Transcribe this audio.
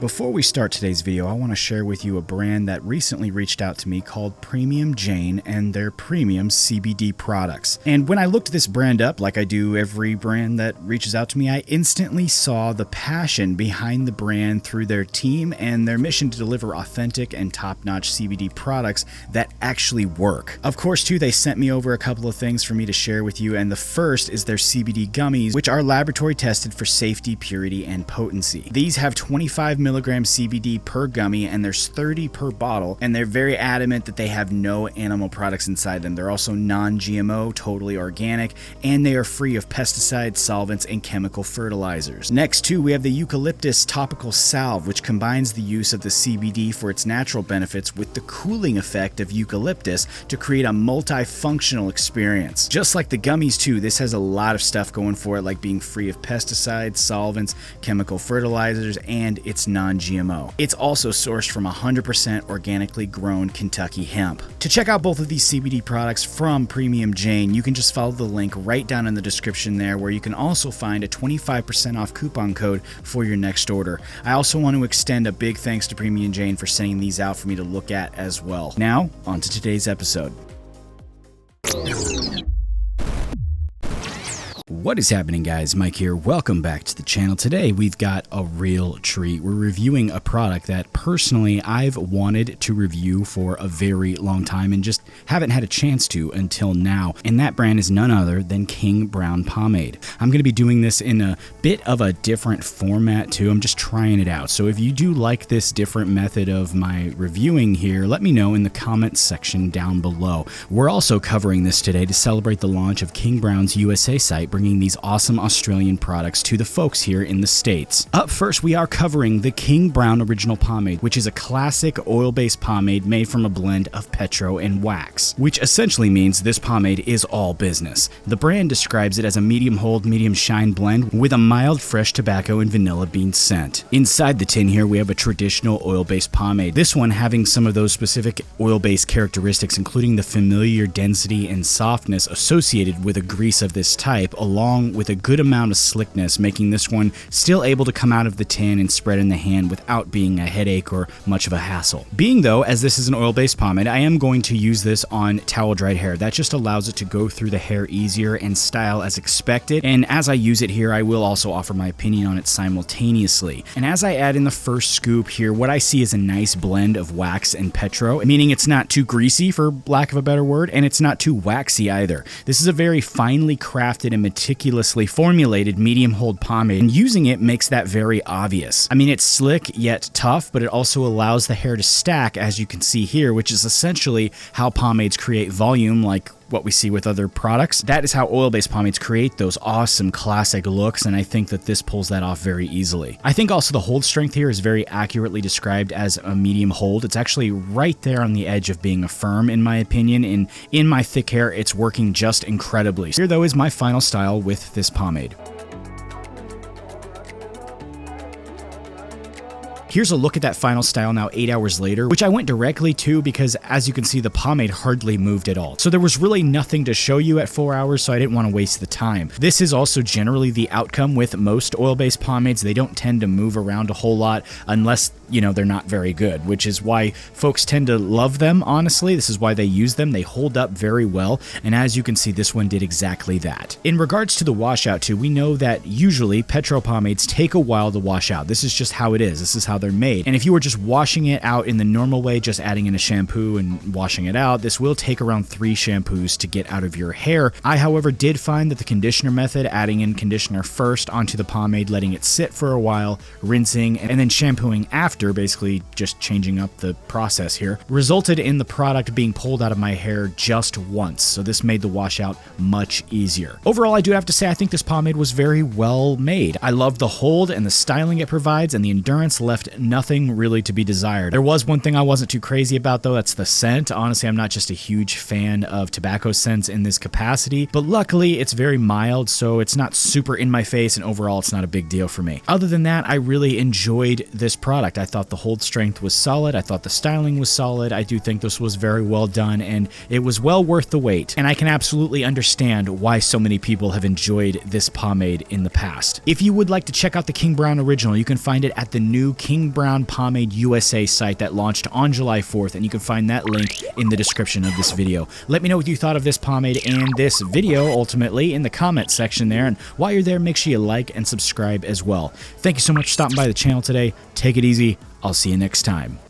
Before we start today's video, I want to share with you a brand that recently reached out to me called Premium Jane and their premium CBD products. And when I looked this brand up, like I do every brand that reaches out to me, I instantly saw the passion behind the brand through their team and their mission to deliver authentic and top-notch CBD products that actually work. Of course, too, they sent me over a couple of things for me to share with you, and the first is their CBD gummies, which are laboratory tested for safety, purity, and potency. These have 25 milligram CBD per gummy, and there's 30 per bottle, and they're very adamant that they have no animal products inside them. They're also non-GMO, totally organic, and they are free of pesticides, solvents, and chemical fertilizers. Next, too, we have the eucalyptus topical salve, which combines the use of the CBD for its natural benefits with the cooling effect of eucalyptus to create a multifunctional experience. Just like the gummies, too, this has a lot of stuff going for it, like being free of pesticides, solvents, chemical fertilizers, and it's non-GMO. It's also sourced from 100% organically grown Kentucky hemp. To check out both of these CBD products from Premium Jane, you can just follow the link right down in the description there, where you can also find a 25% off coupon code for your next order. I also want to extend a big thanks to Premium Jane for sending these out for me to look at as well. Now, on to today's episode. What is happening, guys? Mike here. Welcome back to the channel. Today we've got a real treat. We're reviewing a product that personally I've wanted to review for a very long time and just haven't had a chance to until now, and that brand is none other than King Brown Pomade. I'm going to be doing this in a bit of a different format too. I'm just trying it out. So if you do like this different method of my reviewing here, let me know in the comments section down below. We're also covering this today to celebrate the launch of King Brown's USA site, bringing these awesome Australian products to the folks here in the States. Up first, we are covering the King Brown Original Pomade, which is a classic oil-based pomade made from a blend of petro and wax, which essentially means this pomade is all business. The brand describes it as a medium hold, medium shine blend with a mild fresh tobacco and vanilla bean scent. Inside the tin here, we have a traditional oil-based pomade, this one having some of those specific oil-based characteristics, including the familiar density and softness associated with a grease of this type, along with a good amount of slickness, making this one still able to come out of the tin and spread in the hand without being a headache or much of a hassle. Being though, as this is an oil-based pomade, I am going to use this on towel-dried hair. That just allows it to go through the hair easier and style as expected, and as I use it here, I will also offer my opinion on it simultaneously. And as I add in the first scoop here, what I see is a nice blend of wax and petro, meaning it's not too greasy, for lack of a better word, and it's not too waxy either. This is a very finely crafted and meticulously formulated medium hold pomade, and using it makes that very obvious. I mean, it's slick yet tough, but it also allows the hair to stack, as you can see here, which is essentially how pomades create volume, like what we see with other products. That is how oil-based pomades create those awesome classic looks, and I think that this pulls that off very easily. I think also the hold strength here is very accurately described as a medium hold. It's actually right there on the edge of being a firm, in my opinion, and in my thick hair, it's working just incredibly. Here, though, is my final style with this pomade. Here's a look at that final style now 8 hours later, which I went directly to because, as you can see, the pomade hardly moved at all. So there was really nothing to show you at 4 hours, so I didn't want to waste the time. This is also generally the outcome with most oil-based pomades. They don't tend to move around a whole lot unless, you know, they're not very good, which is why folks tend to love them, honestly. This is why they use them. They hold up very well, and as you can see, this one did exactly that. In regards to the washout too, we know that usually petro pomades take a while to wash out. This is just how it is. This is how they're made. And if you were just washing it out in the normal way, just adding in a shampoo and washing it out, this will take around 3 shampoos to get out of your hair. I, however, did find that the conditioner method, adding in conditioner first onto the pomade, letting it sit for a while, rinsing, and then shampooing after, basically just changing up the process here, resulted in the product being pulled out of my hair just once. So this made the washout much easier. Overall, I do have to say I think this pomade was very well made. I love the hold and the styling it provides, and the endurance left nothing really to be desired. There was one thing I wasn't too crazy about though, that's the scent. Honestly, I'm not just a huge fan of tobacco scents in this capacity, but luckily it's very mild, so it's not super in my face, and overall it's not a big deal for me. Other than that, I really enjoyed this product. I thought the hold strength was solid. I thought the styling was solid. I do think this was very well done, and it was well worth the wait. And I can absolutely understand why so many people have enjoyed this pomade in the past. If you would like to check out the King Brown original, you can find it at the new King Brown Pomade USA site that launched on July 4th, and you can find that link in the description of this video. Let me know what you thought of this pomade and this video, ultimately, in the comment section there, and while you're there, make sure you like and subscribe as well. Thank you so much for stopping by the channel today. Take it easy. I'll see you next time.